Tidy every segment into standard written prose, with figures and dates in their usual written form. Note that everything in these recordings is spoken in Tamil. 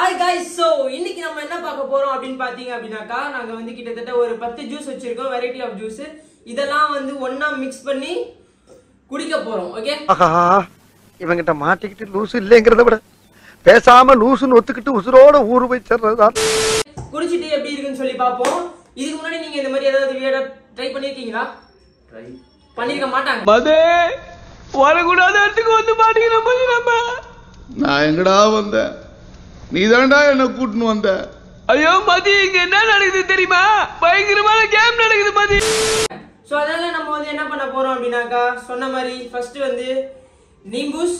Hi guys, so இன்னைக்கு நம்ம என்ன பார்க்க போறோம் அப்படினு பாத்தீங்க அப்படினாக்கா நாங்க வந்து கிட்டத்தட்ட ஒரு 10 ஜூஸ் வச்சிருக்கோம், வெரைட்டி ஆஃப் ஜூஸ். இதெல்லாம் வந்து ஒண்ணா mix பண்ணி குடிக்க போறோம். ஓகே? இவங்கிட்ட மாட்டிக்கிட்டு லூசு இல்லங்கறத விட பேசாம லூசுன்னு ஒத்துக்கிட்டு உசுரோட ஊரு போய் சேர்றதா. குடிச்சிட்டு எப்படி இருக்குன்னு சொல்லி பாப்போம். இதுக்கு முன்னாடி நீங்க இந்த மாதிரி ஏதாவது வீடியோ ட்ரை பண்ணிருக்கீங்களா? ட்ரை பண்ணிருக்க மாட்டாங்க. மதே வரக்கூடாத இடத்துக்கு வந்து மாட்டீங்க நம்ம. நான் எங்கடா வந்தேன்? நீதான்டா என்ன கூட்டின்னு வந்த. ஐயோ மதி, இங்க என்ன நடக்குது தெரியுமா? பயங்கரமான கேம் நடக்குது மதி. சோ அதனால நம்ம வந்து என்ன பண்ண போறோம் அப்படினாக்கா சொன்ன மாதிரி ஃபர்ஸ்ட் வந்து நீம்பூஸ்,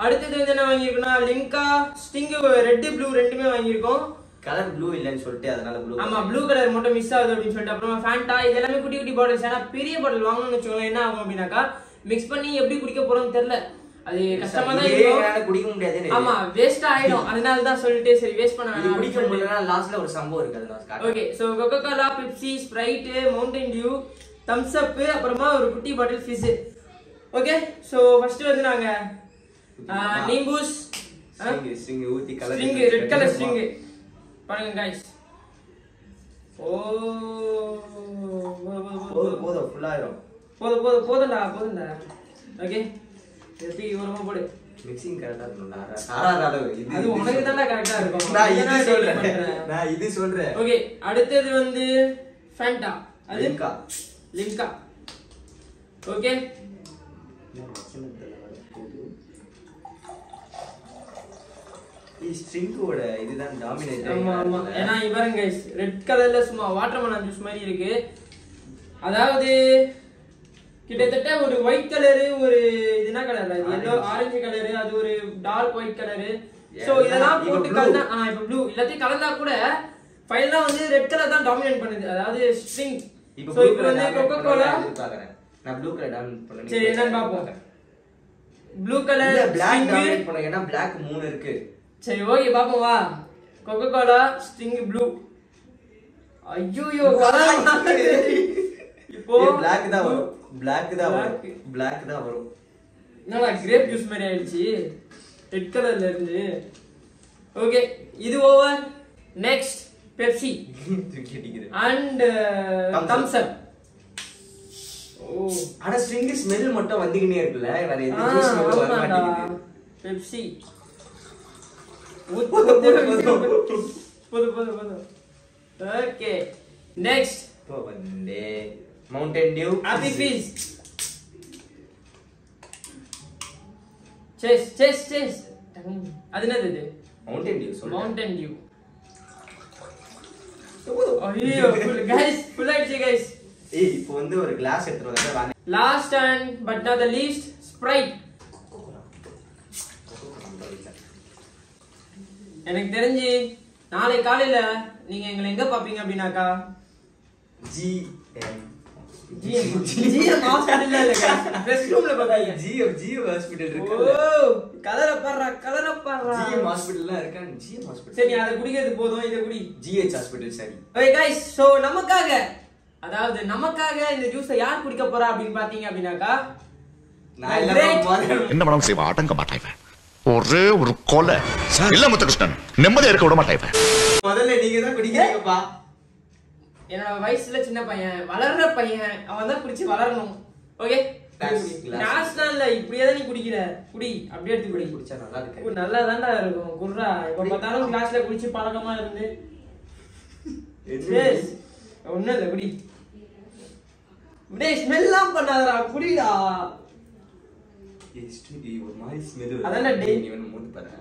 அடுத்து வந்து என்ன வாங்கிருக்கோம்னா லிம்கா, ஸ்டிங் ரெட் ப்ளூ ரெண்டுமே வாங்கியிருக்கோம். கலர் ப்ளூ இல்லன்னு சொல்லிட்டு அதனால ப்ளூ. ஆமா, ப்ளூ கலர் மட்டும் மிஸ் ஆகுது அப்படின்னு சொல்லிட்டு அப்புறமா ஃபேண்டா. இது எல்லாமே குட்டி குட்டி பாட்டில்ஸ். ஏன்னா பெரிய பாட்டில் வாங்கணும்னு வச்சுக்கோங்க என்ன ஆகும் அப்படின்னாக்கா மிக்ஸ் பண்ணி எப்படி குடிக்க போறோம்னு தெரியல, அது கஷ்டமா தான் இருக்கும், குடிக்க முடியாது. ஆமா வேஸ்ட் ஆயிடும். அதனால தான் சொல்லிட்டு சரி வேஸ்ட் பண்ண வேணாம், குடிக்க முடியலனா லாஸ்ட்ல ஒரு சம்பவம் இருக்கு, அது நான் காட்டுறேன். Okay, so Coca Cola, Pepsi, Sprite, Mountain Dew, Thums Up, அப்புறமா ஒரு குட்டி bottle fizz. Okay, so first வந்து நாங்க நீம்பூஸ் ஸ்ட்ரிங் ஊத்தி colour string red colour string பாருங்க गाइस. ஓ போதும் ஃபுல் ஆயிரும். போதும்டா. ஓகே, எப்படி வரமா போடு. மிக்சிங் கரெக்ட்டா இருக்கும்டா. சாராடா இது அது உனக்கு தான்டா கரெக்ட்டா இருக்கும். நான் இது சொல்றேன். ஓகே, அடுத்து வந்து ஃபேண்டா, அது லிம்கா. ஓகே, ஸ்ட்ரிங்கோட இதுதான் டாமினேட். ஆமா. ஏன்னா இவங்க गाइस ரெட் கலர்ல சும்மா வாட்டர்மெலன் ஜூஸ் மாதிரி இருக்கு. அதாவது கிட்டத்தட்ட ஒரு ஒயிட் கலர், ஒரு இது என்ன கலர், அது yellow ஆரஞ்சு கலர், அது ஒரு டார்க் ஒயிட் கலர். சோ இதெல்லாம் போட்டு கலந்தா இப்ப ப்ளூ எல்லாத்தையும் கலந்தா கூட ஃபைனலா வந்து ரெட் கலர் தான் டாமினேட் பண்ணுது, அதாவது ஸ்ட்ரிங். சோ இப்போ வந்து கோகோ கோலா நான் ப்ளூ கலர் டாமினேட் பண்ணேன். சரி என்னன்னு பாப்போம். ப்ளூ கலர் பிளாக் டாமினேட் பண்ணேன், ஏன்னா பிளாக் 3 இருக்கு. சரி ஓகே பாப்போம் வா. Coca Cola string blue. ஐயோ இப்போ black தான் வரும். black தான் வரும். என்னடா கிரேப் ஜூஸ் மாதிரி ஆயிடுச்சு ரெட் கலர்ல இருந்து. ஓகே, இது over. Next Pepsi and Thums Up. ஓ ஆனா ஸ்ட்ரிங் ஸ்மெல் மட்டும் வந்துகினே இருக்குல, வேற எந்த ஜூஸ் ஸ்மெல் வர மாட்டேங்குது. பெப்சி போது. ஓகே, நெக்ஸ்ட் இப்போ வந்து mountain due, happy fees, chess. அது என்னது இது? மவுண்டன் டியூ சொல்றேன். Mountain due. ஐயோ गाइस ஃபுல் ஆயிடுச்சு गाइस. ஏய் இப்போ வந்து ஒரு கிளாஸ் எடுத்துட்டு வாங்க. Last and but not the least Sprite. எனக்கு தெரிஞ்சு நாளை காலையில நீங்க எங்களை எங்க பாப்பீங்க அப்படினாக்கா GM ஹாஸ்பிடல்ல இல்ல ரெஸ்ட் ரூம்ல பாப்பீங்க. GM ஹாஸ்பிடல் இருக்கு. ஓ கலர பாறா. GM ஹாஸ்பிடல்ல இருக்கா? GM hospital. சரி அத குடிக்கிறது போதும், இத குடி. GH ஹாஸ்பிடல் சரி. ஓகே गाइस, சோ நமக்காக இந்த ஜூஸை யார் குடிக்க போறா அப்படினு பாத்தீங்க அப்படினாக்கா நான் எல்லாம் என்ன மனம் செய்வா அடங்க மாட்டாய்வன். ஒரே ஒரு கொலை இல்ல முத்துகிருஷ்ணன், நிம்மதியா இருக்க விட மாட்டாய்வன். முதல்ல நீங்க தான் குடிக்கிறீங்கப்பா. என்னோட வயசுல சின்ன பையன், வளர்ற பையன், அவன் தான் குடிச்சு வளரணும். ஓகே, நேஷனல்ல இப்படியே தான் நீ குடிக்கிற, குடி அப்படியே எடுத்து குடி. குடிச்சா நல்லா இருக்கு. நல்லா தான்டா இருக்கும். குர்ரா இப்ப பார்த்தாலும் கிளாஸ்ல குடிச்சு பழக்கமா இருந்து ஒண்ணும் இல்ல குடி. டேய் ஸ்மெல்லாம் பண்ணாதடா, குடிடா. ஒரு மாதிரி ஸ்மெல் அதானே டேய் நீ வந்து மூந்து பாரு.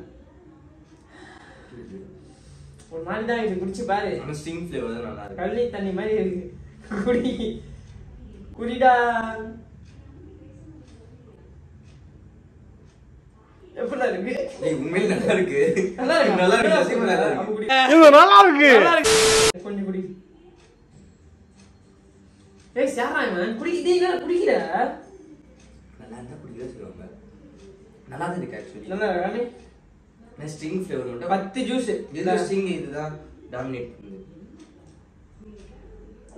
ஒரு மாதிரி தான் இது, குடிச்சு பாரு. ஆனா ஸ்டிங் ஃப்ளேவர் தான் நல்லா இருக்கு. கள்ளி தண்ணி மாதிரி இருக்கு. குடிடா. எப்படி இருக்கு? டேய் உண்மையிலே நல்லா இருக்கு. நல்லா இருக்கு. நல்லா இருக்கு. குடி. இது நல்லா இருக்கு. கொஞ்சம் குடி. ஏய் சாரா man, குடி. இதே என்ன குடிக்கிற? நல்லா இருந்தா குடிக்க சொல்லுவாங்க. நல்லா தான் இருக்கு एक्चुअली. நல்லா ராணி. நான் ஸ்டிங் ஃப்ளேவர் மட்டும் 10 ஜூஸ். இதுல ஸ்டிங் இதுதான் டாமினேட் பண்ணுது.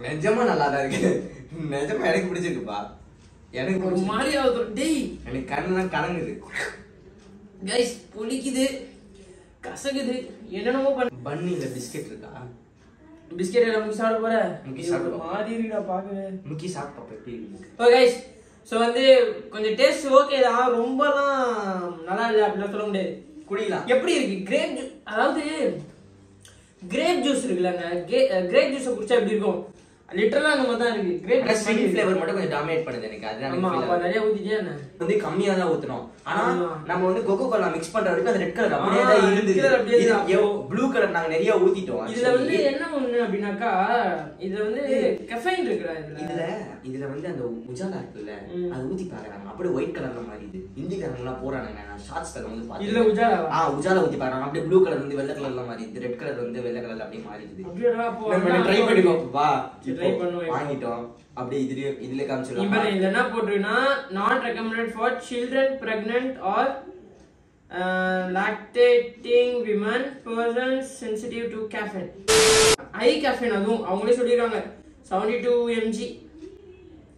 நிஜமா நல்லா தான் இருக்கு. நிஜமா எனக்கு பிடிச்சிருக்குப்பா. எனக்கு ஒரு மாதிரியாவது டேய் எனக்கு கண்ணெல்லாம் கலங்குது. गाइस புளிக்குது. கசகுது என்னென்னமோ பன்னு இல்ல பிஸ்கெட் இருக்கா? பிஸ்கெட் எல்லாம் முக்கி சாப்பிட போற முக்கி சாப்பிட மாதிரி இருக்குடா பாக்கவே. முக்கி சாப்பிட்டப்ப எப்படி இருக்கு? ஓகே கைஸ், ஸோ வந்து கொஞ்சம் டேஸ்ட் ஓகே தான், ரொம்பலாம் நல்லா இல்லை அப்படிலாம் சொல்ல முடியாது. குடிக்கலாம். எப்படி இருக்கு கிரேப் ஜூஸ், அதாவது கிரேப் ஜூஸ் இருக்குல்லங்க, கிரேப் ஜூஸை குடிச்சா எப்படி இருக்கும் லிட்டரலா அந்த மாதிரி தான் இருக்கு. கிரேப் ஜூஸ் ஸ்வீட் ஃப்ளேவர் மட்டும் கொஞ்சம் டாமினேட் பண்ணுது எனக்கு. அதுதான் ஆமா, அப்ப நிறைய ஊத்திட்டே என்ன வந்து கம்மியா தான் ஊத்தணும். ஆனா நம்ம வந்து கோகோ கோலா மிக்ஸ் பண்ற வரைக்கும் அது ரெட் கலர் அப்படியே ஆ, தான் red இருந்தது. color அப்படியே இது தான். ப்ளூ கலர் நாங்க நிறைய ஊத்திட்டோம். இதுல வந்து என்ன ஒண்ணு அப்படின்னாக்கா, இதுல வந்து கெஃபைன் இருக்குடா இதுல வந்து அந்த உஜாலா இருக்குல்ல, அது ஊத்தி பாக்குறாங்க. அப்படியே ஒயிட் கலர்ல மாறிடுது. இந்திக்காரங்க எல்லாம் போறானுங்க. நான் ஷார்ட்ஸ் தர வந்து பாத்தேன். இதுல உஜாலா உஜாலா ஊத்தி பாக்குறாங்க. அப்படியே ப்ளூ கலர் வந்து வெள்ளை கலர்ல மாறிடுது. ரெட் கலர் வந்து வெள்ளை கலர்ல அப்படியே மாறிடுது. அப்படியேடா போ. நம்ம ட்ரை பண்ணி பாப்போம். வா ட்ரை பண்ணுவோம். வாங்கிட்டோம். அப்படியே இதுல காமிச்சிடலாம். இப்போ இதுல என்ன போட்டுருக்குன்னா, not recommended for children, pregnant or lactating women, persons sensitive to caffeine. High caffeine, அதுவும் அவங்களே சொல்லிருக்காங்க 72 mg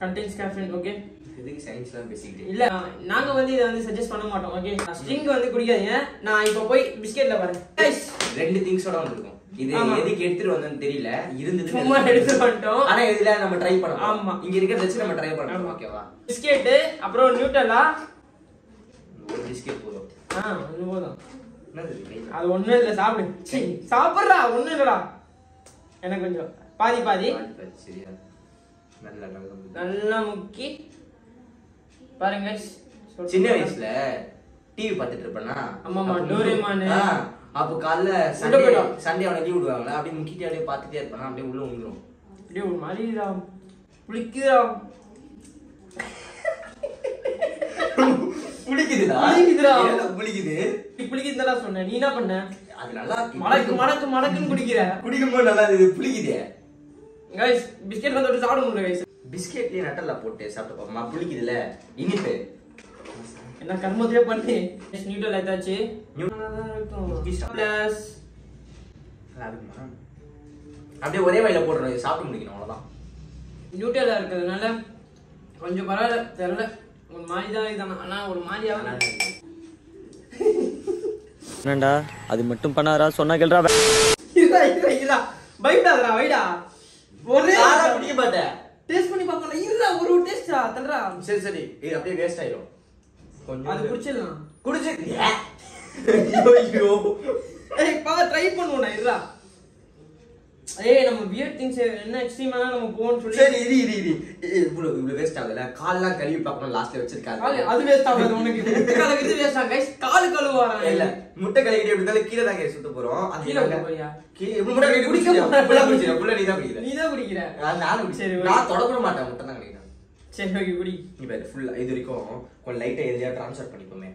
contains caffeine. ஓகே, இதுக்கு சயின்ஸ்லாம் பேசிக்கிட்டு இல்ல நாங்க வந்து இதை வந்து சஜஸ்ட் பண்ண மாட்டோம். ஓகே, ஸ்ட்ரிங் வந்து குடிக்காதீங்க. நான் இப்போ போய் பிஸ்கெட்ல வரேன். கைஸ், ரெண்டு திங்ஸோட வந்திருக்கும். இது எதுக்கு எடுத்துட்டு வந்தேன்னு தெரியல, இருந்தது சும்மா எடுத்து வந்துட்டோம். ஆனா இதுல நம்ம ட்ரை பண்ணலாம். ஆமா, இங்க இருக்கிறத வச்சு நம்ம ட்ரை பண்ணலாம். ஓகேவா? பிஸ்கெட் அப்புறம் நியூட்டலா, ஒரு பிஸ்கெட் போதும். ஒண்ணு போதும். என்னது இது? அது ஒண்ணும் இல்ல, சாப்பிடு. சாப்பிடுறா, ஒண்ணும் இல்லடா. எனக்கு கொஞ்சம் பாதி பாதி சரியா? நல்லா நல்லா முக்கி பாருங்க. சின்ன வயசுல டிவி பார்த்துட்டு இருப்பேனா? ஆமாமா, டோரேமான். அப்ப காலைல சண்டே அவனை லீவ் விடுவாங்களா, அப்படியே முக்கிட்டு அப்படியே பார்த்துட்டே இருப்பானா, அப்படியே உள்ள வந்துரும். அப்படியே ஒரு மாதிரி புளிக்குதா புளிக்குதுடா சொன்ன. நீ என்ன பண்ண? அது நல்லா மடக்கு மடக்கு மடக்குன்னு குடிக்கிற. குடிக்கும்போது நல்லா இது புளிக்குதே. கைஸ், பிஸ்கெட் வந்து சாப்பிட முடியல கைஸ். பிஸ்கெட்லயே நட்டல்ல போட்டு சாப்பிட்டு பாப்போமா? புளிக்குதுல இனிப்பு. என்ன கர்மத்தையே பண்ணி நியூட்ரல் ஆயிட்டாச்சு. பிளஸ் அப்படியே ஒரே வாயில போட்டுறோம், சாப்பிட்டு முடிக்கணும், அவ்வளவுதான். நியூட்ரலா இருக்கிறதுனால கொஞ்சம் பரவாயில்ல, தெரியல ஒரு மாதிரி தான் இதானா, ஆனா ஒரு மாதிரியாக என்னடா அது மட்டும் பண்ணாரா சொன்னா கேள்றா. பயப்படாதடா, வைடா. ஒரே பிடிக்க மாட்டேன். டேஸ்ட் பண்ணி பாப்போம். இல்ல ஒரு டேஸ்டா தல்றா. சரி சரி, இது அப்படியே வேஸ்ட் ஆயிடும். கொஞ்சம் அது குடிச்சிடலாம். குடிச்சு ஐயோ ஏய் பா, ட்ரை பண்ணுவோம்டா. இருடா. ஏய், நம்ம வியர்ட் திங்ஸ் என்ன எக்ஸ்ட்ரீமானா நம்ம போன்னு சொல்லி. சரி இரு இவ்வளவு வேஸ்ட் ஆகல. கால்லாம் கழுவி பார்க்கணும், லாஸ்ட்ல வச்சிருக்காங்க. அது வேஸ்ட் ஆகாது உனக்கு. முட்டை கழுவுறது வேஸ்டா கைஸ். கால் கழுவாறாங்க. இல்ல, முட்டை கழுவிட்டு எப்படி இருந்தாலும் கீழே தான் சுத்த போறோம். அது கீழ போறியா? முட்டை கழுவி குடிக்க போறேன். ஃபுல்லா நீ தான் குடிக்கிற. நீ தான் குடிக்கிற. நானும் சரி, நான் தொடக்கூட மாட்டேன். முட்டை தான் குடிக்கிறேன். சரி ஓகே, குடி. இப்ப இது ஃபுல்லா இது வரைக்கும் கொஞ்சம் லைட்டா எதையா ட்ரான்ஸ்ஃபர் பண்ணிப்போமே.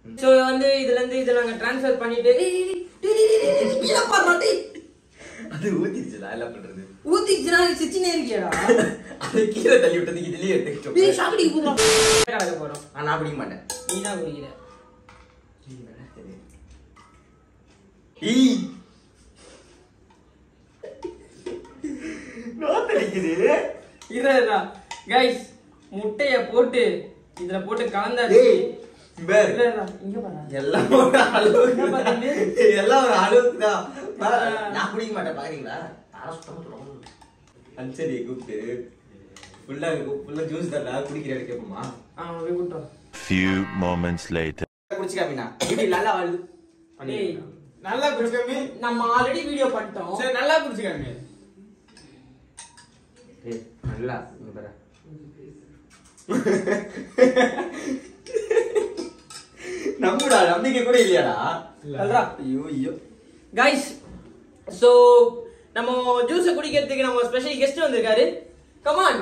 சோ வந்து இதுல இருந்து இத நாங்க ட்ரான்ஸ்ஃபர் பண்ணிட்டு கீழ பாருடா. அது ஊத்திடுச்சுடா, என்ன பண்றது? ஊத்திச்சுனா சிச்சினே இருக்கேடா. அது கீழே தள்ளி விட்டதுக்கு இதுலயே எடுத்துக்கிட்டோம். டேய் சாப்பிடி போறோம். கலக்க போறோம். நான் குடிக்க மாட்டேன். நீ தான் குடிக்கிற. இருடா गाइस, முட்டைய போட்டு இதுல போட்டு கலந்தாச்சு. இங்க பாரு, எல்லாம் ஒரு அளவுக்கு எல்லாம் ஒரு அளவுக்கு தான். நான் குடிக்க மாட்டேன், பாக்குறீங்களா? நான் சுத்தமா சொல்றேன். அஞ்சரி கூப்பிட்டு ஃபுல்லா ஜூஸ் தான் குடிக்கிறேன் கேப்போமா? போய் கூட்டோம். Few moments later. குடிச்சுக்காமீனா இப்படி நல்லா வருது. டேய் நல்லா குடிச்சுக்காமி. நம்ம ஆல்ரெடி வீடியோ பண்ணிட்டோம். சரி நல்லா குடிச்சுக்காமி. ஏய் நல்லா இங்க பாரு. நம்புடா, நம்பிக்கை கூட இல்லையாடா? சொல்றா. ஐயோ गाइस, சோ நம்ம ஜூஸ் குடிக்கிறதுக்கு நம்ம ஸ்பெஷல் கெஸ்ட் வந்திருக்காரு. கம் ஆன்,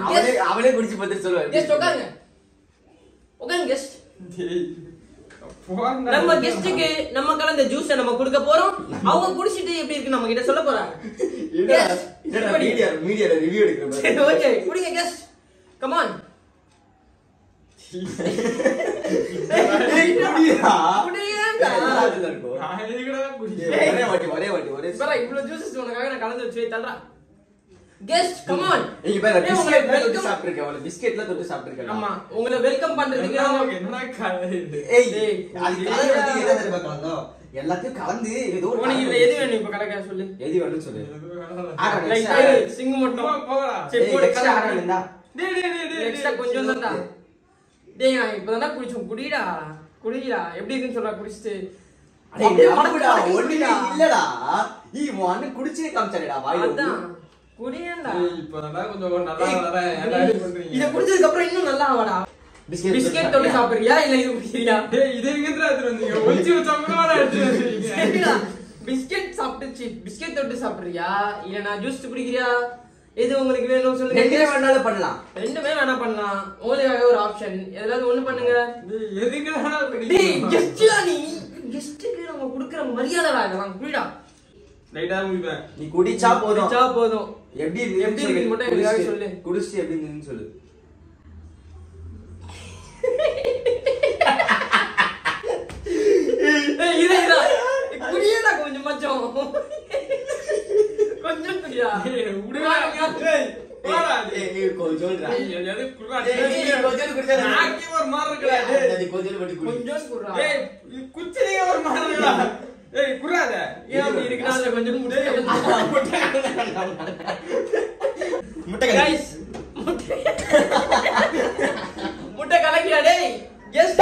அவனே குடிச்சு பார்த்து சொல்லுவாரு. கெஸ்ட் உட்காருங்க. உட்காருங்க கெஸ்ட். நம்ம கெஸ்டுக்கு நம்ம கலந்த ஜூஸ் நம்ம கொடுக்க போறோம். அவங்க குடிச்சிட்டு எப்படி இருக்கு நம்ம கிட்ட சொல்ல போறாங்க. மீடியால ரிவ்யூ எடுக்கறேன். ஓகே, குடிங்க கெஸ்ட். Come on. இவ்வளவு ஜூஸஸ் உனக்காக நான் கலந்து வச்சு தள்ளுறேன். Guest come on. இங்க பாரு, பிஸ்கெட்ல தொட்டு சாப்பிட்டுருக்கேன். அவள பிஸ்கெட்ல தொட்டு சாப்பிட்டுருக்கேன். ஆமா, உங்களை வெல்கம் பண்றதுக்கு ஏய் அது காலையில வந்து என்ன தெரியுமா கலந்தோம்? எல்லாத்தையும் கலந்து ஏதோ உனக்கு இதுல எது வேணும் இப்ப கலக்க சொல்லு. எது வேணும்னு சொல்லு. லைக் சிங்கு மட்டும் சரி போடு கலக்க. டேய் எக்ஸ்ட்ரா கொஞ்சம் தான்டா. டேய் நான் இப்பதான் குடிச்சோம். குடிடா எப்படி இருக்குன்னு சொல்றா குடிச்சிட்டு. அப்படியே மடக்குடா ஒண்ணுமே இல்லடா. நீ ஒண்ணு குடிச்சே காமிச்சறடா வாயில. அதான் குடியேண்டா. இப்பதான் கொஞ்சம் நல்லா வர ஏன்டா பண்றீங்க? இத குடிச்சதுக்கு அப்புறம் இன்னும் நல்லா ஆவடா. பிஸ்கட் தொட்டு சாப்பிடுறியா இல்ல இது குடிக்கிறியா? டேய் இது எங்கடா எடுத்து வந்தீங்க? ஒளிச்சு வச்சவங்களா எடுத்து வந்தீங்க. சரிடா. பிஸ்கட் சாப்பிட்டு பிஸ்கட் தொட்டு சாப்பிடுறியா இல்ல நான் ஜூஸ் குடிக்கிறியா? எது உங்களுக்கு வேணும் சொல்லுங்க. ரெண்டுமே வேணாலும் பண்ணலாம். ரெண்டுமே வேணா பண்ணலாம். உங்களுக்காக ஒரு ஆப்ஷன். எதாவது ஒண்ணு பண்ணுங்க. டேய் எதுக்குடா டேய் கெஸ்ட்டா நீ கெஸ்ட்க்கு நம்ம கொடுக்கிற மரியாதைடா இதெல்லாம். குடிடா. லைட்டா குடிப்பேன். நீ குடிச்சா போதும். எப்படி இருக்கு மட்டும் எனக்காக சொல்லு. குடிச்சு எப்படி இருந்துன்னு சொல்லு. ஏய் இரு குடியேடா கொஞ்சம் மச்சம். கொஞ்சம் குடியா. உடுடா. டேய் போடா. நீ கொஞ்சம் சொல்றா. எது குடுடா. டேய் கொஞ்சம் குடிச்சா நாக்கே ஒரு மாதிரி இருக்குடா. டேய் நீ கொஞ்சம் மட்டும் குடி. கொஞ்சம் குடிடா. டேய் குச்சினே ஒரு மாதிரி இருக்குடா. ஏய் குறாத. ஏன் அப்படி இருக்குடா அதுல கொஞ்சம் முட்டை गाइस முட்டை கலக்கியா டேய் எஸ்